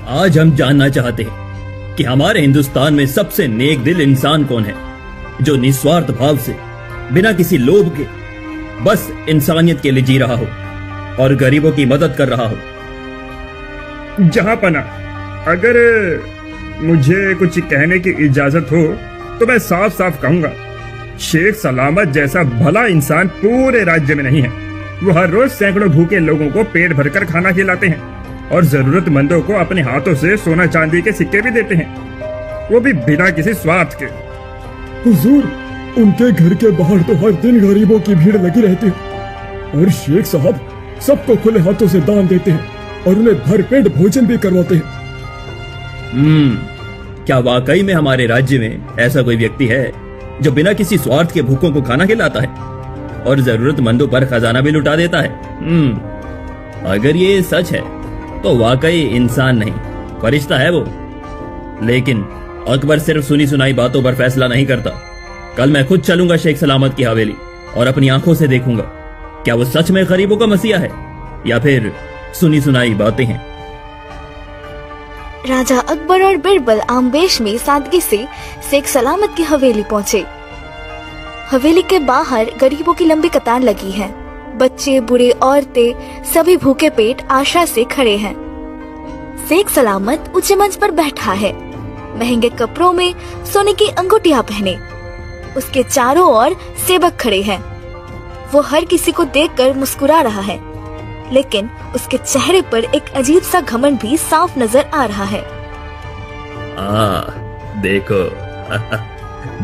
आज हम जानना चाहते हैं कि हमारे हिंदुस्तान में सबसे नेक दिल इंसान कौन है, जो निस्वार्थ भाव से बिना किसी लोभ के बस इंसानियत के लिए जी रहा हो और गरीबों की मदद कर रहा हो। जहां पना, अगर मुझे कुछ कहने की इजाजत हो तो मैं साफ साफ कहूंगा, शेख सलामत जैसा भला इंसान पूरे राज्य में नहीं है। वो हर रोज सैकड़ों भूखे लोगों को पेट भरकर खाना खिलाते हैं और जरूरतमंदों को अपने हाथों से सोना चांदी के सिक्के भी देते हैं, वो भी बिना किसी स्वार्थ के। हुजूर, उनके घर के बाहर तो हर दिन गरीबों की भीड़ लगी रहती है और शेख साहब सबको खुले हाथों से दान देते हैं और उन्हें भरपेट भोजन भी करवाते हैं। क्या वाकई में हमारे राज्य में ऐसा कोई व्यक्ति है जो बिना किसी स्वार्थ के भूखों को खाना खिलाता है और जरूरतमंदों पर खजाना भी लुटा देता है? अगर ये सच है तो वाकई इंसान नहीं, फरिश्ता है वो। लेकिन अकबर सिर्फ सुनी सुनाई बातों पर फैसला नहीं करता। कल मैं खुद चलूंगा शेख सलामत की हवेली और अपनी आंखों से देखूंगा क्या वो सच में गरीबों का मसीहा है या फिर सुनी सुनाई बातें हैं। राजा अकबर और बिरबल आमवेश में सादगी से शेख सलामत की हवेली पहुंचे। हवेली के बाहर गरीबों की लंबी कतार लगी है। बच्चे, बूढ़े, औरतें सभी भूखे पेट आशा से खड़े हैं। शेख सलामत ऊंचे मंच पर बैठा है, महंगे कपड़ों में सोने की अंगूठियां पहने। उसके चारों ओर सेवक खड़े हैं। वो हर किसी को देखकर मुस्कुरा रहा है, लेकिन उसके चेहरे पर एक अजीब सा घमंड भी साफ नजर आ रहा है। देखो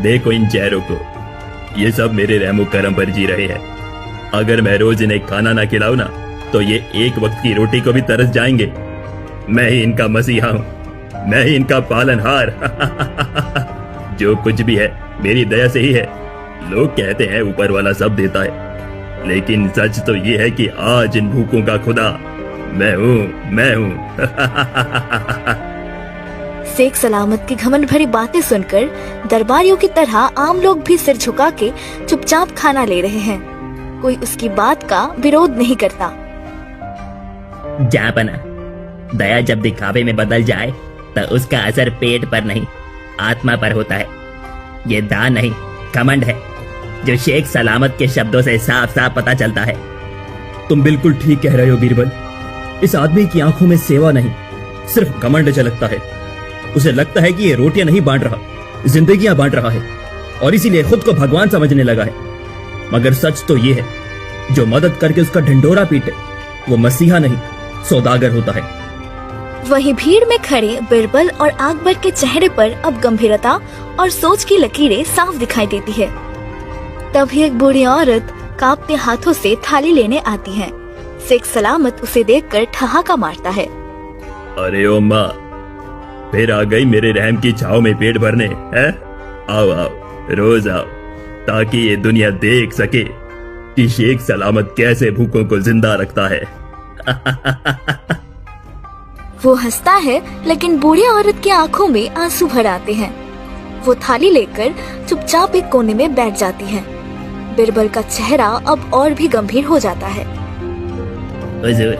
देखो इन चेहरों को, ये सब मेरे रहमो करम पर जी रहे हैं। अगर मैं रोज इन्हें खाना ना खिलाऊं ना तो ये एक वक्त की रोटी को भी तरस जाएंगे। मैं ही इनका मसीहा हूँ, मैं ही इनका पालनहार। जो कुछ भी है मेरी दया से ही है। लोग कहते हैं ऊपर वाला सब देता है, लेकिन सच तो ये है कि आज इन भूखों का खुदा मैं हूँ। शेख सलामत की घमंड भरी बातें सुनकर दरबारियों की तरह आम लोग भी सिर झुका के चुपचाप खाना ले रहे हैं। कोई उसकी बात का विरोध नहीं करता। जापना, दया जब दिखावे में बदल जाए तो उसका असर पेट पर नहीं आत्मा पर होता है। ये दान नहीं घमंड है, जो शेख सलामत के शब्दों से साफ साफ पता चलता है। तुम बिल्कुल ठीक कह रहे हो बीरबल। इस आदमी की आंखों में सेवा नहीं, सिर्फ घमंड झलकता है। उसे लगता है कि ये रोटियां नहीं बांट रहा, जिंदगियां बांट रहा है और इसीलिए खुद को भगवान समझने लगा है। मगर सच तो ये है, जो मदद करके उसका ढिंढोरा पीटे वो मसीहा नहीं, सौदागर होता है। वहीं भीड़ में खड़े बिरबल और अकबर के चेहरे पर अब गंभीरता और सोच की लकीरें साफ दिखाई देती है। तभी एक बूढ़ी औरत कांपते हाथों से थाली लेने आती है। शेख सलामत उसे देखकर ठहाका मारता है। अरे ओ माँ, फिर आ गई मेरे रहम की छाव में पेट भरने है? आओ आओ, रोज आओ, ताकि ये दुनिया देख सके कि शेख सलामत कैसे भूखों को जिंदा रखता है। वो हंसता है, लेकिन बूढ़ी औरत की आंखों में आंसू भर आते हैं। वो थाली लेकर चुपचाप एक कोने में बैठ जाती है। बिरबल का चेहरा अब और भी गंभीर हो जाता है। हुजूर,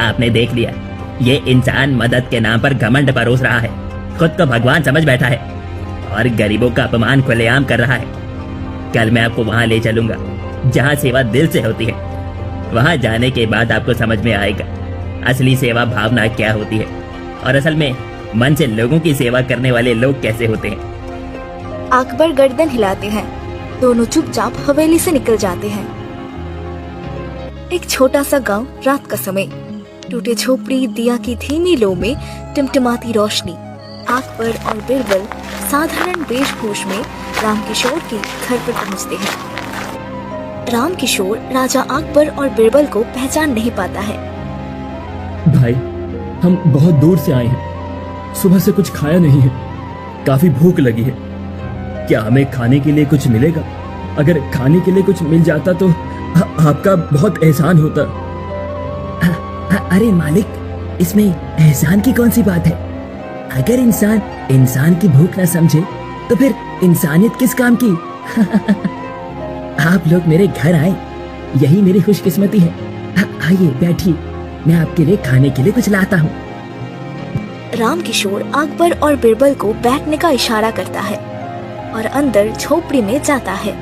आपने देख लिया, ये इंसान मदद के नाम पर घमंड परोस रहा है, खुद को भगवान समझ बैठा है और गरीबों का अपमान खुलेआम कर रहा है। कल मैं आपको वहाँ ले चलूंगा जहाँ सेवा दिल से होती है। वहाँ जाने के बाद आपको समझ में आएगा असली सेवा भावना क्या होती है और असल में मन से लोगों की सेवा करने वाले लोग कैसे होते हैं। अकबर गर्दन हिलाते हैं। दोनों चुपचाप हवेली से निकल जाते हैं। एक छोटा सा गांव, रात का समय, टूटे झोपड़ी, दिया की धीमी लो में टिमटिमाती रोशनी। अकबर और बिरबल साधारण वेशभूष में रामकिशोर के घर पर पहुंचते हैं। रामकिशोर राजा अकबर और बिरबल को पहचान नहीं पाता है। भाई, हम बहुत दूर से आए हैं, सुबह से कुछ खाया नहीं है, काफी भूख लगी है। क्या हमें खाने के लिए कुछ मिलेगा? अगर खाने के लिए कुछ मिल जाता तो आपका बहुत एहसान होता। अरे मालिक, इसमें एहसान की कौन सी बात है? अगर इंसान की भूख न समझे तो फिर इंसानियत किस काम की? आप लोग मेरे घर आए, यही मेरी खुशकिस्मती है। आइए बैठिए, मैं आपके लिए खाने के लिए कुछ लाता हूँ। रामकिशोर अकबर और बिरबल को बैठने का इशारा करता है और अंदर झोपड़ी में जाता है।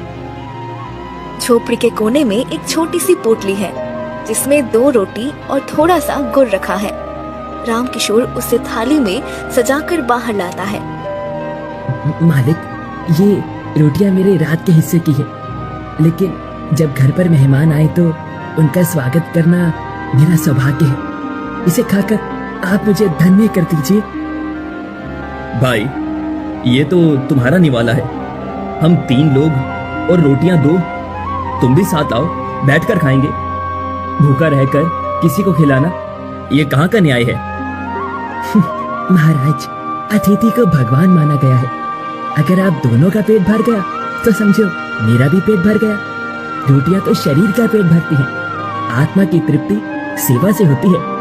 झोपड़ी के कोने में एक छोटी सी पोटली है जिसमें 2 रोटी और थोड़ा सा गुड़ रखा है। रामकिशोर उसे थाली में सजाकर बाहर लाता है। मालिक, ये रोटियां मेरे रात के हिस्से की है, लेकिन जब घर पर मेहमान आए तो उनका स्वागत करना मेरा सौभाग्य है। इसे खाकर आप मुझे धन्य कर दीजिए। भाई, ये तो तुम्हारा निवाला है। हम 3 लोग और रोटियां 2। तुम भी साथ आओ, बैठकर खाएंगे। भूखा रहकर किसी को खिलाना ये कहाँ का न्याय है? महाराज, अतिथि को भगवान माना गया है। अगर आप दोनों का पेट भर गया तो समझो मेरा भी पेट भर गया। रोटियां तो शरीर का पेट भरती हैं, आत्मा की तृप्ति सेवा से होती है।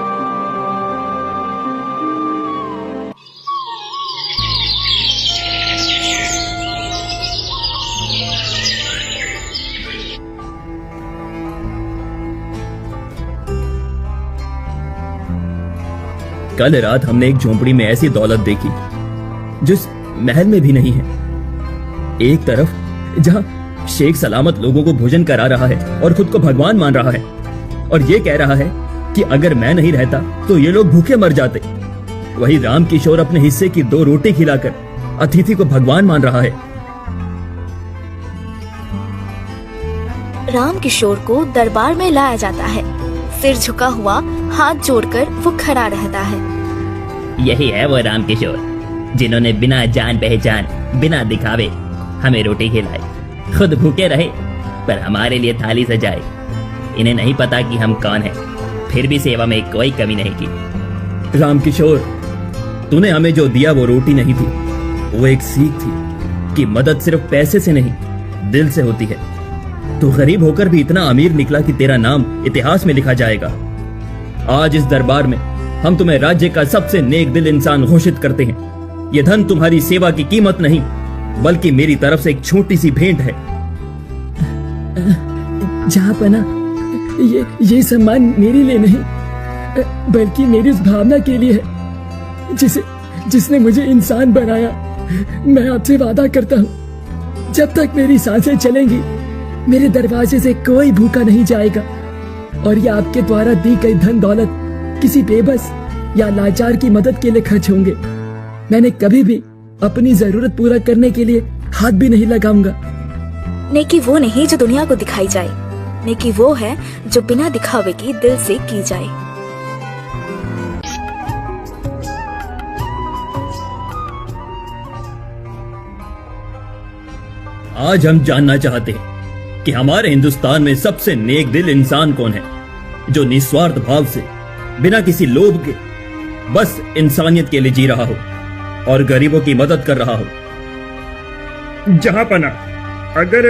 कल रात हमने एक झोंपड़ी में ऐसी दौलत देखी जो इस महल में भी नहीं है। एक तरफ जहां शेख सलामत लोगों को भोजन करा रहा है और खुद को भगवान मान रहा है, और ये कह रहा है कि अगर मैं नहीं रहता तो ये लोग भूखे मर जाते। वही रामकिशोर अपने हिस्से की 2 रोटी खिलाकर अतिथि को भगवान मान रहा है। रामकिशोर को दरबार में लाया जाता है। सिर झुका हुआ, हाथ जोड़कर वो खड़ा रहता है। यही है वो रामकिशोर जिन्होंने बिना जान पहचान, बिना दिखावे हमें रोटी खिलाई, खुद भूखे रहे पर हमारे लिए थाली सजाए। इन्हें नहीं पता कि हम कौन हैं, फिर भी सेवा में कोई कमी नहीं की। रामकिशोर, तूने हमें जो दिया वो रोटी नहीं थी, वो एक सीख थी कि मदद सिर्फ पैसे से नहीं, दिल से होती है। तू गरीब होकर भी इतना अमीर निकला कि तेरा नाम इतिहास में लिखा जाएगा। आज इस दरबार में हम तुम्हें राज्य का सबसे नेक दिल इंसान घोषित करते हैं। ये धन तुम्हारी सेवा की कीमत नहीं, बल्कि मेरी तरफ से एक छोटी सी भेंट है। जहाँपना, ये सम्मान मेरे लिए नहीं, बल्कि मेरी उस भावना के लिए है जिसने मुझे इंसान बनाया। मैं आपसे वादा करता हूँ, जब तक मेरी सांसें चलेंगी मेरे दरवाजे से कोई भूखा नहीं जाएगा, और ये आपके द्वारा दी गई धन दौलत किसी बेबस या लाचार की मदद के लिए खर्च होंगे। मैंने कभी भी अपनी जरूरत पूरा करने के लिए हाथ भी नहीं लगाऊंगा। नेकी वो नहीं जो दुनिया को दिखाई जाए, नेकी वो है जो बिना दिखावे की दिल से की जाए। आज हम जानना चाहते हैं कि हमारे हिंदुस्तान में सबसे नेक दिल इंसान कौन है, जो निस्वार्थ भाव से, बिना किसी लोभ के, बस इंसानियत के लिए जी रहा हो और गरीबों की मदद कर रहा हो। जहांपना, अगर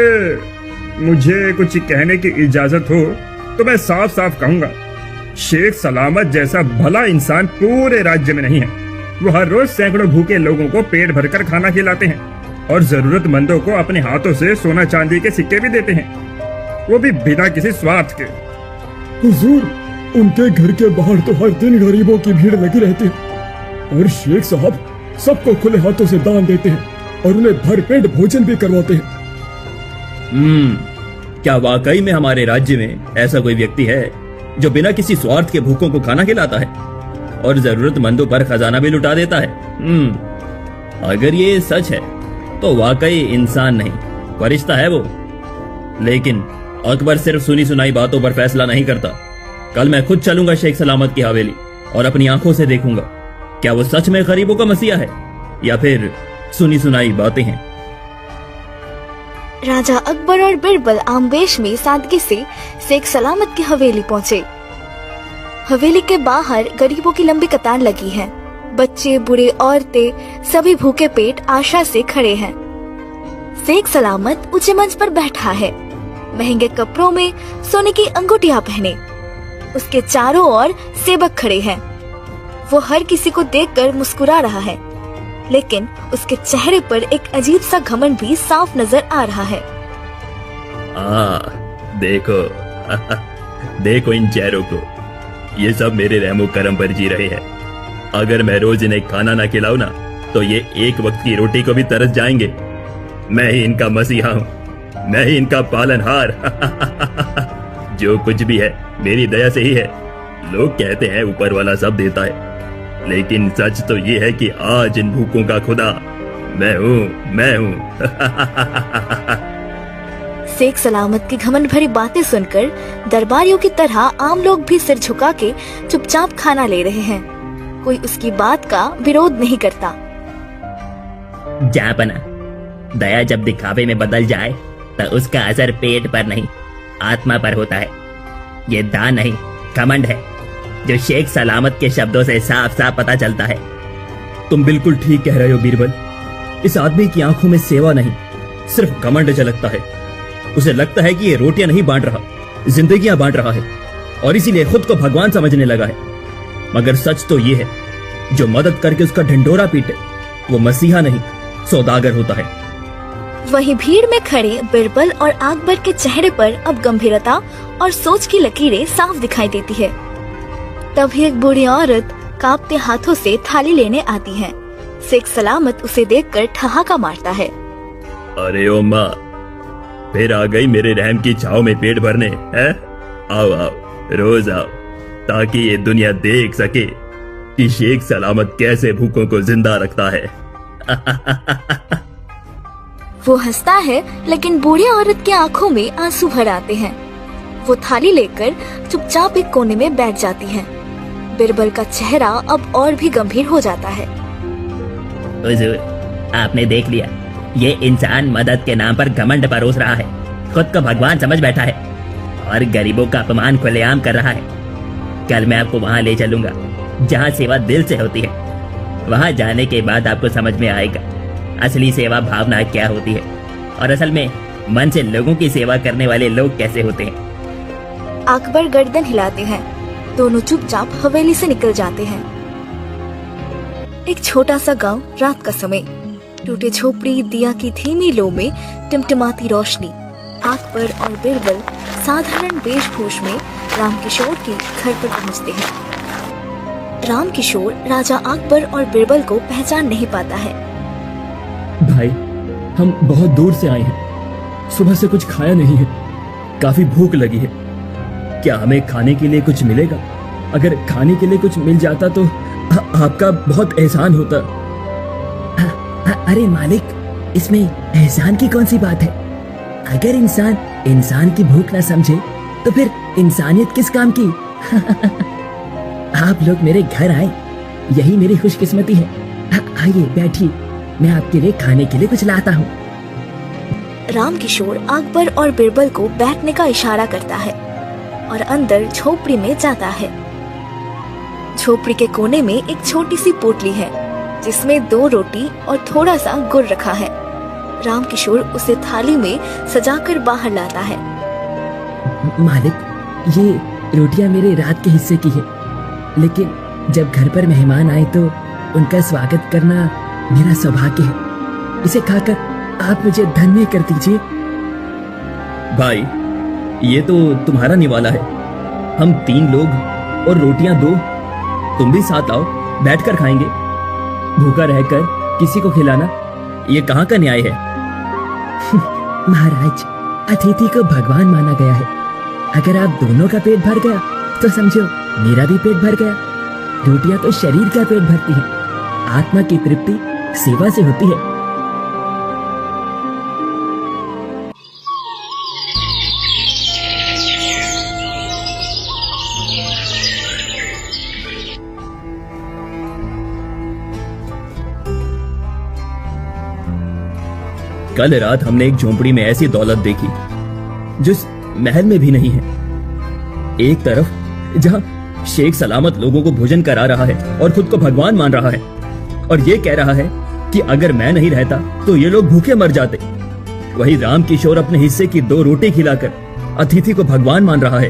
मुझे कुछ कहने की इजाजत हो तो मैं साफ साफ कहूंगा, शेख सलामत जैसा भला इंसान पूरे राज्य में नहीं है। वो हर रोज सैकड़ों भूखे लोगों को पेट भरकर खाना खिलाते हैं और जरूरतमंदों को अपने हाथों से सोना चांदी के सिक्के भी देते हैं, वो भी बिना किसी स्वार्थ के। हुजूर, उनके घर के बाहर तो हर दिन गरीबों की भीड़ लगी रहती है और शेख साहब सबको खुले हाथों से दान देते हैं और उन्हें भरपेट भोजन भी करवाते हैं। क्या वाकई में हमारे राज्य में ऐसा कोई व्यक्ति है जो बिना किसी स्वार्थ के भूखों को खाना खिलाता है और जरूरतमंदों पर खजाना भी लुटा देता है? अगर ये सच है तो वाकई इंसान नहीं, फरिश्ता है वो। लेकिन अकबर सिर्फ सुनी सुनाई बातों पर फैसला नहीं करता। कल मैं खुद चलूंगा शेख सलामत की हवेली और अपनी आंखों से देखूंगा क्या वो सच में गरीबों का मसीहा है या फिर सुनी सुनाई बातें हैं। राजा अकबर और बिरबल आमवेश में सादगी से शेख सलामत की हवेली पहुंचे। हवेली के बाहर गरीबों की लंबी कतार लगी है। बच्चे, बूढ़े, औरतें सभी भूखे पेट आशा से खड़े हैं। शेख सलामत ऊंचे मंच पर बैठा है, महंगे कपड़ों में सोने की अंगूठियां पहने। उसके चारों ओर सेवक खड़े हैं। वो हर किसी को देखकर मुस्कुरा रहा है, लेकिन उसके चेहरे पर एक अजीब सा घमंड भी साफ नजर आ रहा है। देखो देखो इन चेहरों को, ये सब मेरे रहमो करम पर जी रहे हैं। अगर मैं रोज इन्हें खाना ना खिलाऊं ना तो ये एक वक्त की रोटी को भी तरस जाएंगे। मैं ही इनका मसीहा हूं, मैं ही इनका पालनहार। जो कुछ भी है मेरी दया से ही है। लोग कहते हैं ऊपर वाला सब देता है, लेकिन सच तो ये है कि आज इन भूखों का खुदा मैं हूं। शेख सलामत की घमंड भरी बातें सुनकर दरबारियों की तरह आम लोग भी सिर झुका के चुपचाप खाना ले रहे हैं। कोई उसकी बात का विरोध नहीं करता। जापना, दया जब दिखावे में बदल जाए तो उसका असर पेट पर नहीं आत्मा पर होता है। ये दान नहीं घमंड है, जो शेख सलामत के शब्दों से साफ साफ पता चलता है। तुम बिल्कुल ठीक कह रहे हो बीरबल। इस आदमी की आंखों में सेवा नहीं, सिर्फ घमंड झलकता है। उसे लगता है कि ये रोटियां नहीं बांट रहा, जिंदगियां बांट रहा है, और इसीलिए खुद को भगवान समझने लगा है। मगर सच तो ये है, जो मदद करके उसका ढिंढोरा पीटे वो मसीहा नहीं सौदागर होता है। वहीं भीड़ में खड़े बिरबल और अकबर के चेहरे पर अब गंभीरता और सोच की लकीरें साफ दिखाई देती है। तभी एक बूढ़ी औरत कांपते हाथों से थाली लेने आती है। शेख सलामत उसे देखकर ठहाका मारता है। अरे ओ माँ, फिर आ गई मेरे रहम की छाव में पेट भरने है। आओ आओ, रोज आओ, ताकि ये दुनिया देख सके कि शेख सलामत कैसे भूखों को जिंदा रखता है। वो हंसता है, लेकिन बूढ़ी औरत की आंखों में आंसू भर आते हैं। वो थाली लेकर चुपचाप एक कोने में बैठ जाती है। बिरबल का चेहरा अब और भी गंभीर हो जाता है। हुजूर, आपने देख लिया, ये इंसान मदद के नाम पर घमंड परोस रहा है, खुद को भगवान समझ बैठा है और गरीबों का अपमान खुलेआम कर रहा है। कल मैं आपको वहाँ ले चलूंगा जहाँ सेवा दिल से होती है। वहाँ जाने के बाद आपको समझ में आएगा असली सेवा भावना क्या होती है और असल में मन से लोगों की सेवा करने वाले लोग कैसे होते हैं। अकबर गर्दन हिलाते हैं। दोनों चुपचाप हवेली से निकल जाते हैं। एक छोटा सा गांव, रात का समय, टूटे झोपड़ी, दिया की धीमी लो में टिमटिमाती रोशनी। अकबर और बिरबल साधारण वेशभूष में रामकिशोर के घर पर पहुंचते हैं। रामकिशोर राजा अकबर और बिरबल को पहचान नहीं पाता है। भाई, हम बहुत दूर से आए हैं, सुबह से कुछ खाया नहीं है, काफी भूख लगी है। क्या हमें खाने के लिए कुछ मिलेगा? अगर खाने के लिए कुछ मिल जाता तो आपका बहुत एहसान होता। अरे मालिक, इसमें एहसान की कौन सी बात है? अगर इंसान की भूख ना समझे तो फिर इंसानियत किस काम की? आप लोग मेरे घर आए, यही मेरी खुशकिस्मती है। आइए बैठिए, मैं आपके लिए खाने के लिए कुछ लाता हूँ। रामकिशोर अकबर और बिरबल को बैठने का इशारा करता है और अंदर झोपड़ी में जाता है। झोपड़ी के कोने में एक छोटी सी पोटली है जिसमें 2 रोटी और थोड़ा सा गुड़ रखा है। रामकिशोर उसे थाली में सजाकर बाहर लाता है। मालिक, ये रोटियां मेरे रात के हिस्से की है, लेकिन जब घर पर मेहमान आए तो उनका स्वागत करना मेरा सौभाग्य है। इसे खाकर आप मुझे धन्य कर दीजिए। भाई, ये तो तुम्हारा निवाला है। हम 3 लोग और रोटियां 2, तुम भी साथ आओ, बैठकर खाएंगे। भूखा रहकर किसी को खिलाना ये कहाँ का न्याय है? महाराज, अतिथि को भगवान माना गया है। अगर आप दोनों का पेट भर गया तो समझो मेरा भी पेट भर गया। रोटियां तो शरीर का पेट भरती है, आत्मा की तृप्ति सेवा से होती है। कल रात हमने एक झोंपड़ी में ऐसी दौलत देखी जो इस महल में भी नहीं है। एक तरफ जहां शेख सलामत लोगों को भोजन करा रहा है और खुद को भगवान मान रहा है, और ये कह रहा है कि अगर मैं नहीं रहता तो ये लोग भूखे मर जाते। वही रामकिशोर अपने हिस्से की 2 रोटी खिलाकर अतिथि को भगवान मान रहा है।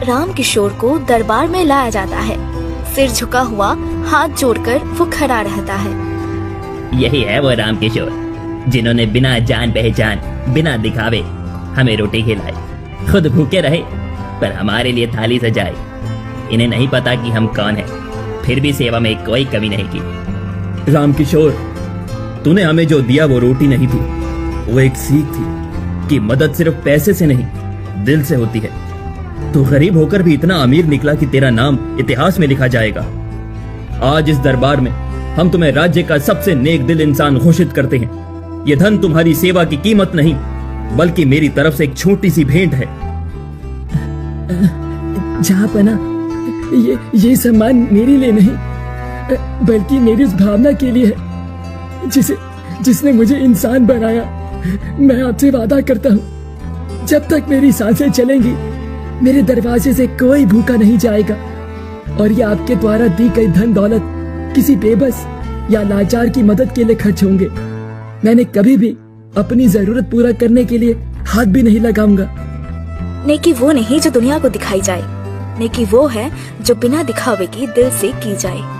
रामकिशोर को दरबार में लाया जाता है। सिर झुका हुआ, हाथ जोड़कर वो खड़ा रहता है। यही है वो रामकिशोर जिन्होंने बिना जान पहचान, बिना दिखावे हमें रोटी खिलाई, खुद भूखे रहे पर हमारे लिए थाली सजाई, इन्हें नहीं पता कि हम कौन हैं, फिर भी सेवा में कोई कमी नहीं की। रामकिशोर, तूने हमें जो दिया वो रोटी नहीं थी, वो एक सीख थी कि मदद सिर्फ पैसे से नहीं, दिल से होती है। तू गरीब होकर भी इतना अमीर निकला कि तेरा नाम इतिहास में लिखा जाएगा। आज इस दरबार में हम तुम्हें राज्य का सबसे नेक दिल इंसान घोषित करते हैं। ये धन तुम्हारी सेवा की कीमत नहीं, बल्कि मेरी तरफ से एक छोटी सी भेंट है। जहाँपना, ये सम्मान मेरे लिए नहीं, बल्कि मेरी उस भावना के लिए है जिसने मुझे इंसान बनाया। मैं आपसे वादा करता हूँ, जब तक मेरी सांसें चलेंगी मेरे दरवाजे से कोई भूखा नहीं जाएगा, और ये आपके द्वारा दी गई धन दौलत किसी बेबस या लाचार की मदद के लिए खर्च होंगे। मैंने कभी भी अपनी जरूरत पूरा करने के लिए हाथ भी नहीं लगाऊंगा। नेकी वो नहीं जो दुनिया को दिखाई जाए, नेकी वो है जो बिना दिखावे की दिल से की जाए।